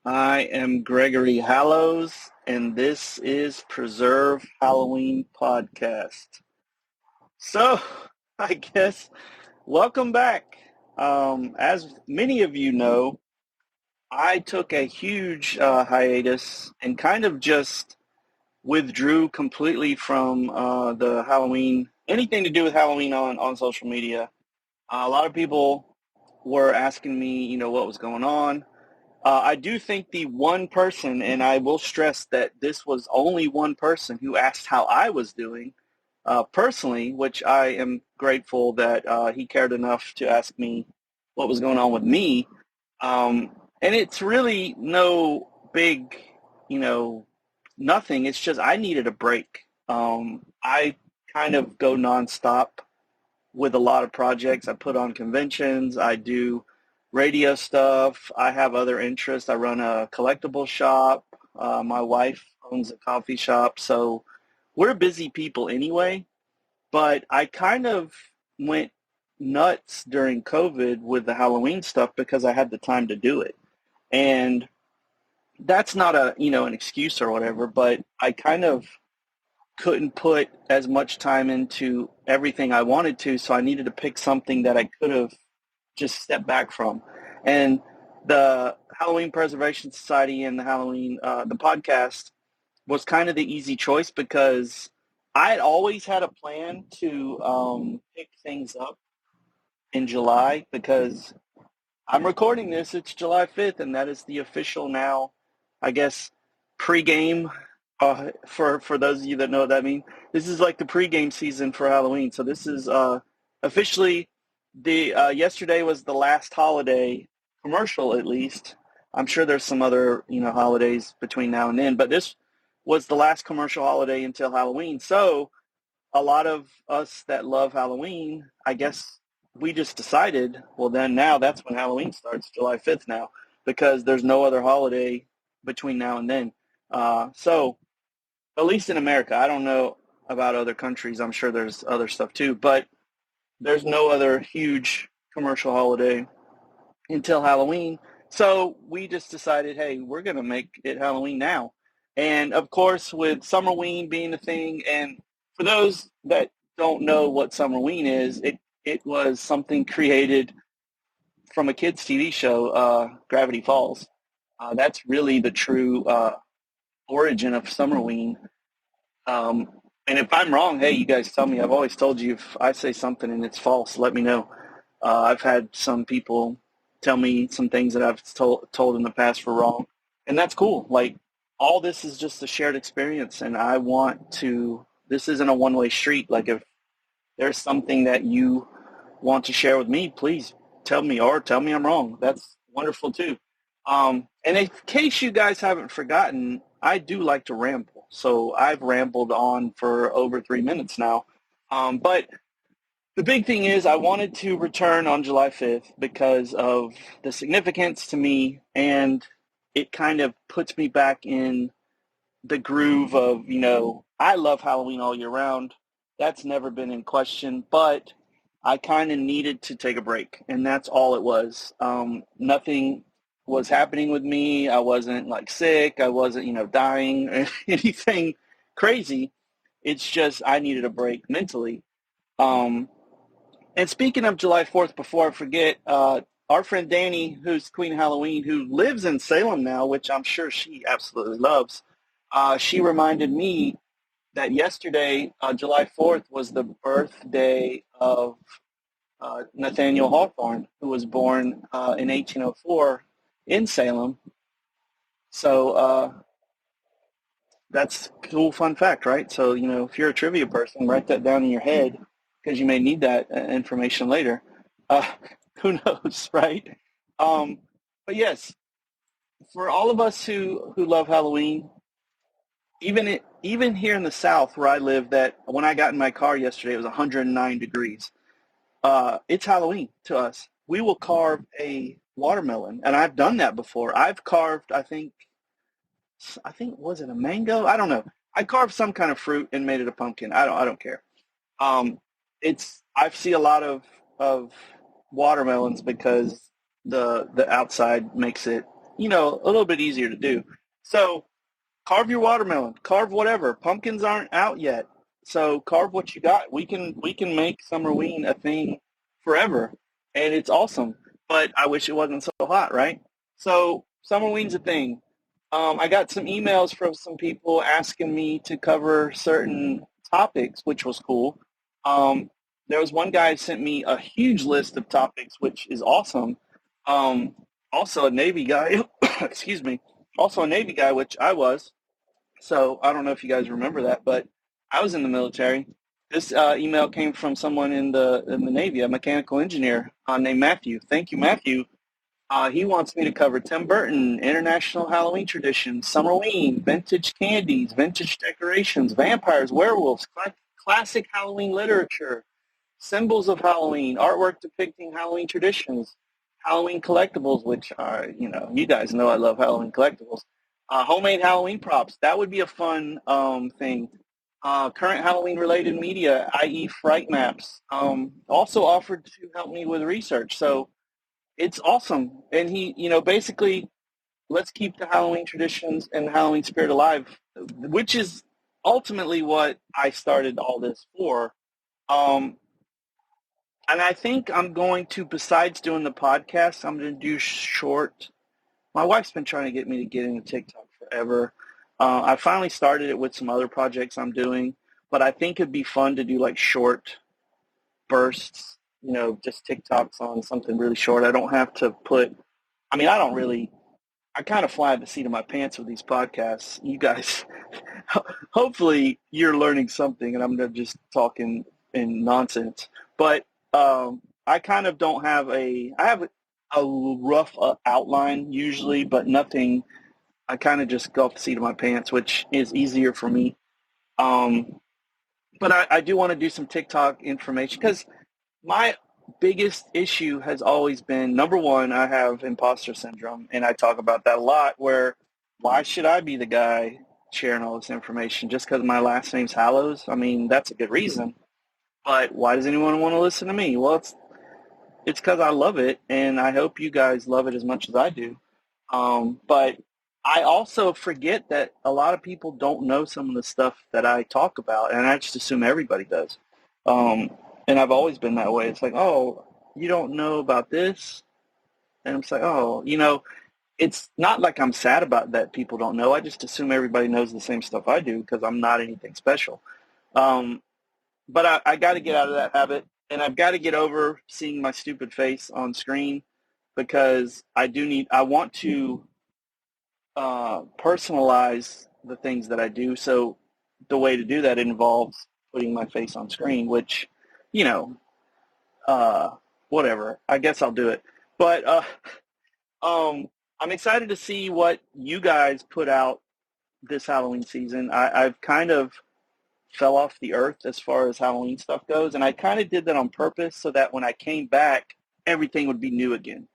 I am Gregory Hallows, and this is Preserve Halloween Podcast. So, I guess, welcome back. As many of you know, I took a huge hiatus and kind of just withdrew completely from the Halloween, anything to do with Halloween on social media. A lot of people were asking me, what was going on. I do think the one person, and I will stress that this was only one person who asked how I was doing personally, which I am grateful that he cared enough to ask me what was going on with me. And it's really no big, you know, nothing. It's just I needed a break. I kind of go nonstop with a lot of projects. I put on conventions. I do radio stuff. I have other interests. I run a collectible shop. My wife owns a coffee shop. So we're busy people anyway. But I kind of went nuts during COVID with the Halloween stuff because I had the time to do it. And that's not an excuse or whatever, but I kind of couldn't put as much time into everything I wanted to, so I needed to pick something that I could have just stepped back from. And the Halloween Preservation Society and the podcast was kind of the easy choice because I had always had a plan to pick things up in July because I'm recording this. It's July 5th, and that is the official now, I guess, pregame. For those of you that know what that means, this is like the pregame season for Halloween. So this is officially the yesterday was the last holiday commercial, at least. I'm sure there's some other holidays between now and then, but this was the last commercial holiday until Halloween. So a lot of us that love Halloween, I guess we just decided, well, then now that's when Halloween starts, July 5th now, because there's no other holiday between now and then. So at least in America, I don't know about other countries. I'm sure there's other stuff too, but there's no other huge commercial holiday until Halloween. So we just decided, hey, we're going to make it Halloween now. And of course, with Summerween being a thing, and for those that don't know what Summerween is, it was something created from a kids' TV show, Gravity Falls. That's really the true origin of Summerween. Um, and if I'm wrong, hey, you guys tell me. I've always told you if I say something and it's false, let me know. I've had some people tell me some things that I've told in the past were wrong, and that's cool. Like all this is just a shared experience, and I want to. This isn't a one-way street. Like if there's something that you want to share with me, please tell me or tell me I'm wrong. That's wonderful too. And in case you guys haven't forgotten, I do like to ramble. So I've rambled on for over 3 minutes now. But the big thing is I wanted to return on July 5th because of the significance to me, and it kind of puts me back in the groove of, I love Halloween all year round. That's never been in question, but I kind of needed to take a break, and that's all it was. Nothing was happening with me. I wasn't like sick. I wasn't, dying or anything crazy. It's just I needed a break mentally. Um, and speaking of July 4th, before I forget, our friend Danny, who's Queen Halloween, who lives in Salem now, which I'm sure she absolutely loves, she reminded me that yesterday, July 4th, was the birthday of Nathaniel Hawthorne, who was born in 1804 in Salem. So that's a cool fun fact, right? So, if you're a trivia person, write that down in your head because you may need that information later. Uh, who knows, right? Um, but yes, for all of us who love Halloween, even here in the South where I live, that when I got in my car yesterday, it was 109 degrees. It's Halloween to us. We will carve a watermelon, and I've done that before. I've carved, I think was it a mango? I don't know. I carved some kind of fruit and made it a pumpkin. I don't care. Um, I see a lot of watermelons because the outside makes it a little bit easier to do. So carve your watermelon, carve whatever. Pumpkins aren't out yet, so carve what you got. We can make Summerween a thing forever, and it's awesome. But I wish it wasn't so hot, right? So Summerween's a thing. I got some emails from some people asking me to cover certain topics, which was cool. Um, there was one guy who sent me a huge list of topics, which is awesome. Um, Also a Navy guy, excuse me, also a Navy guy, which I was. So I don't know if you guys remember that, but I was in the military. This email came from someone in the Navy, a mechanical engineer named Matthew. Thank you, Matthew. He wants me to cover Tim Burton, international Halloween traditions, Summerween, vintage candies, vintage decorations, vampires, werewolves, classic Halloween literature, symbols of Halloween, artwork depicting Halloween traditions, Halloween collectibles, which are, you guys know I love Halloween collectibles, homemade Halloween props. That would be a fun thing. Current Halloween related media, i.e. fright maps, also offered to help me with research. So it's awesome. And he, basically, let's keep the Halloween traditions and the Halloween spirit alive, which is ultimately what I started all this for. Um, and I think I'm going to, besides doing the podcast, I'm going to do short. My wife's been trying to get me to get into TikTok forever. I finally started it with some other projects I'm doing, but I think it'd be fun to do like short bursts, just TikToks on something really short. I don't have to I don't really, I kind of fly at the seat of my pants with these podcasts. You guys, hopefully you're learning something and I'm not just talking in nonsense. But I kind of don't have I have a rough outline usually, but nothing. I kind of just go off the seat of my pants, which is easier for me. Um, but I do want to do some TikTok information because my biggest issue has always been, number one, I have imposter syndrome, and I talk about that a lot, where why should I be the guy sharing all this information just because my last name's Hallows? I mean, that's a good reason, but why does anyone want to listen to me? Well, it's because I love it, and I hope you guys love it as much as I do. But I also forget that a lot of people don't know some of the stuff that I talk about, and I just assume everybody does. Um, and I've always been that way. It's like, oh, you don't know about this? And I'm like, oh, it's not like I'm sad about that people don't know. I just assume everybody knows the same stuff I do because I'm not anything special. Um, but I got to get out of that habit, and I've got to get over seeing my stupid face on screen because I want to personalize the things that I do. So the way to do that involves putting my face on screen, which, you know, uh, whatever. I guess I'll do it. But I'm excited to see what you guys put out this Halloween season. I've kind of fell off the earth as far as Halloween stuff goes, and I kind of did that on purpose so that when I came back, everything would be new again,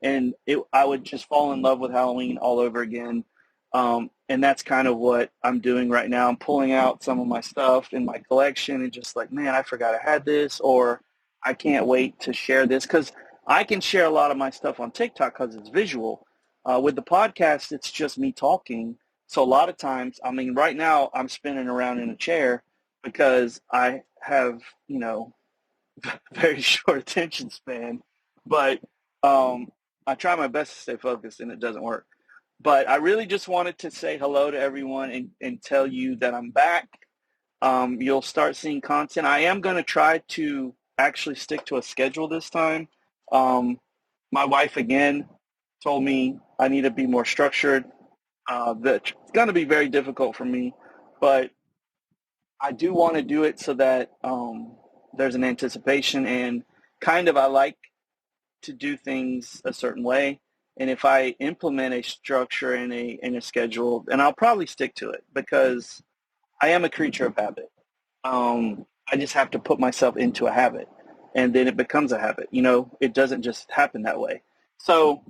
and I would just fall in love with Halloween all over again. And that's kind of what I'm doing right now. I'm pulling out some of my stuff in my collection and just like, man, I forgot I had this, or I can't wait to share this because I can share a lot of my stuff on TikTok because it's visual. With the podcast, it's just me talking. So a lot of times, I mean, right now I'm spinning around in a chair because I have, very short attention span. But I try my best to stay focused, and it doesn't work. But I really just wanted to say hello to everyone and tell you that I'm back. You'll start seeing content. I am going to try to actually stick to a schedule this time. My wife, again, told me I need to be more structured. That's going to be very difficult for me, but I do want to do it so that there's an anticipation and kind of I like to do things a certain way. And if I implement a structure and a schedule, then I'll probably stick to it because I am a creature of habit. I just have to put myself into a habit, and then it becomes a habit. It doesn't just happen that way. So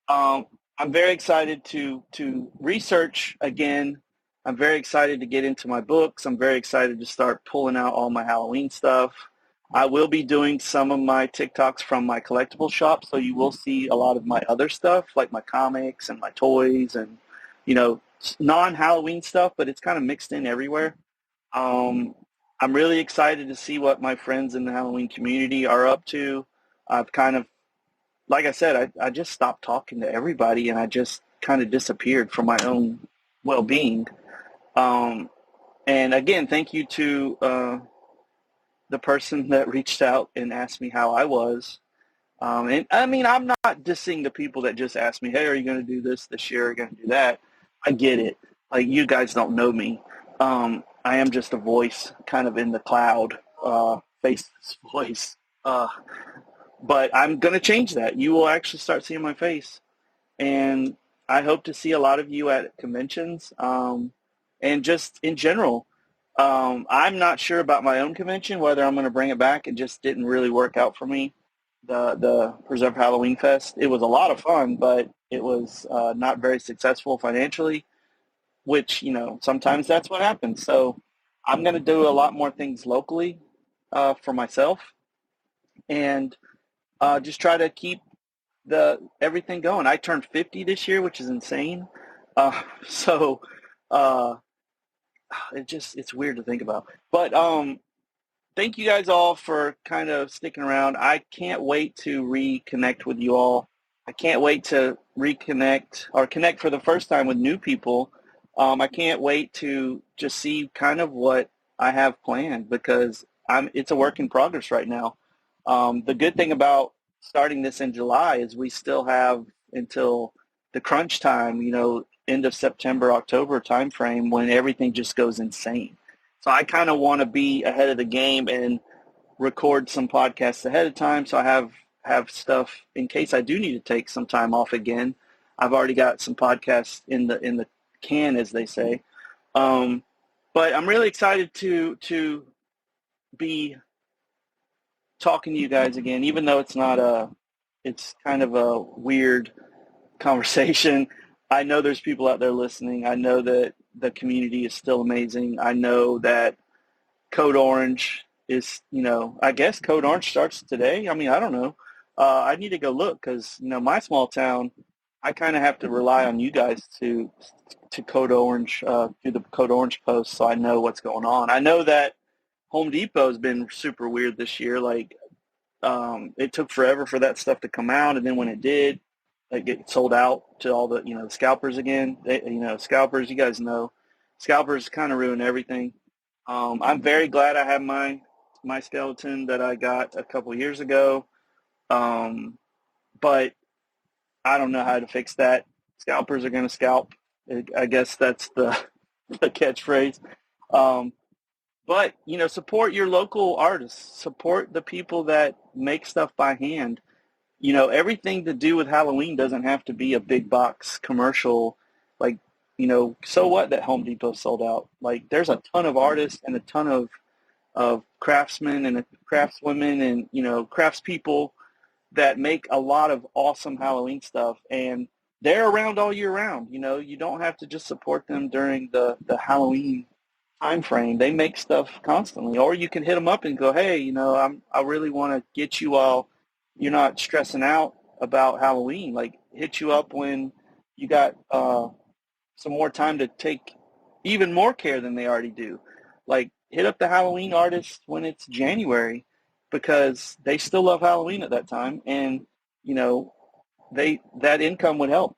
I'm very excited to research again. I'm very excited to get into my books. I'm very excited to start pulling out all my Halloween stuff. I will be doing some of my TikToks from my collectible shop, so you will see a lot of my other stuff, like my comics and my toys and, non-Halloween stuff, but it's kind of mixed in everywhere. Um, I'm really excited to see what my friends in the Halloween community are up to. I've kind of, like I said, I just stopped talking to everybody and I just kind of disappeared for my own well-being. Um, and again, thank you to the person that reached out and asked me how I was. And I mean, I'm not dissing the people that just ask me, hey, are you going to do this year? Are you going to do that? I get it. Like, you guys don't know me. I am just a voice kind of in the cloud, faceless voice. But I'm going to change that. You will actually start seeing my face. And I hope to see a lot of you at conventions, and just in general. I'm not sure about my own convention, whether I'm going to bring it back. It just didn't really work out for me, the Preserve Halloween Fest. It was a lot of fun, but it was not very successful financially, which, sometimes that's what happens. So I'm going to do a lot more things locally for myself, and just try to keep the everything going. I turned 50 this year, which is insane. So uh, it's weird to think about. But thank you guys all for kind of sticking around. I can't wait to reconnect with you all. I can't wait to reconnect or connect for the first time with new people. I can't wait to just see kind of what I have planned, because it's a work in progress right now. The good thing about starting this in July is we still have until the crunch time, end of September, October timeframe, when everything just goes insane. So I kind of want to be ahead of the game and record some podcasts ahead of time, so I have stuff in case I do need to take some time off again. I've already got some podcasts in the can, as they say. But I'm really excited to be talking to you guys again, even though it's kind of a weird conversation. I know there's people out there listening. I know that the community is still amazing. I know that Code Orange is, I guess Code Orange starts today. I mean, I don't know. I need to go look, because, my small town, I kind of have to rely on you guys to Code Orange, do the Code Orange post, so I know what's going on. I know that Home Depot has been super weird this year. Like, it took forever for that stuff to come out, and then when it did, like, it sold out to all the, scalpers again. Scalpers, you guys know, scalpers kind of ruin everything. I'm very glad I have my skeleton that I got a couple years ago, but I don't know how to fix that. Scalpers are going to scalp. I guess that's the catchphrase. Um, but, support your local artists. Support the people that make stuff by hand. Everything to do with Halloween doesn't have to be a big box commercial. Like, so what that Home Depot sold out? Like, there's a ton of artists and a ton of craftsmen and craftswomen and, craftspeople that make a lot of awesome Halloween stuff. And they're around all year round. You don't have to just support them during the Halloween time frame. They make stuff constantly. Or you can hit them up and go, hey, I really want to get you all, you're not stressing out about Halloween. Like, hit you up when you got some more time to take even more care than they already do. Like, hit up the Halloween artists when it's January, because they still love Halloween at that time, and that income would help.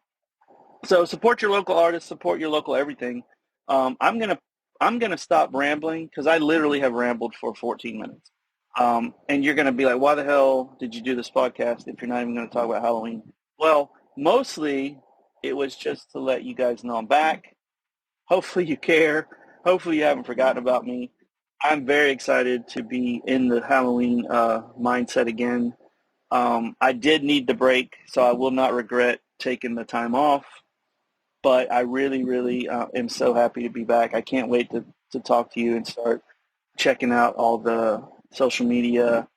So support your local artists, support your local everything. I'm gonna stop rambling, because I literally have rambled for 14 minutes. And you're gonna be like, why the hell did you do this podcast if you're not even gonna talk about Halloween? Well, mostly it was just to let you guys know I'm back. Hopefully you care. Hopefully you haven't forgotten about me. I'm very excited to be in the Halloween mindset again. I did need the break, so I will not regret taking the time off. But I really, really am so happy to be back. I can't wait to talk to you and start checking out all the social media.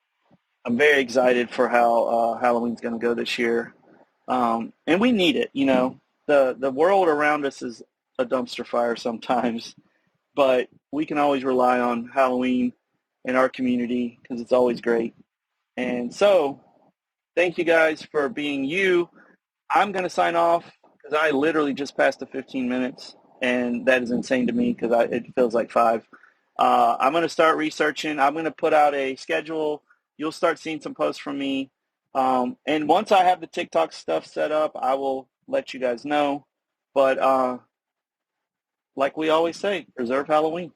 I'm very excited for how Halloween's going to go this year. And we need it. The world around us is a dumpster fire sometimes, but we can always rely on Halloween in our community because it's always great. And so thank you guys for being you. I'm going to sign off because I literally just passed the 15 minutes, and that is insane to me because it feels like 5. I'm going to start researching. I'm going to put out a schedule. You'll start seeing some posts from me. And once I have the TikTok stuff set up, I will let you guys know. But like we always say, preserve Halloween.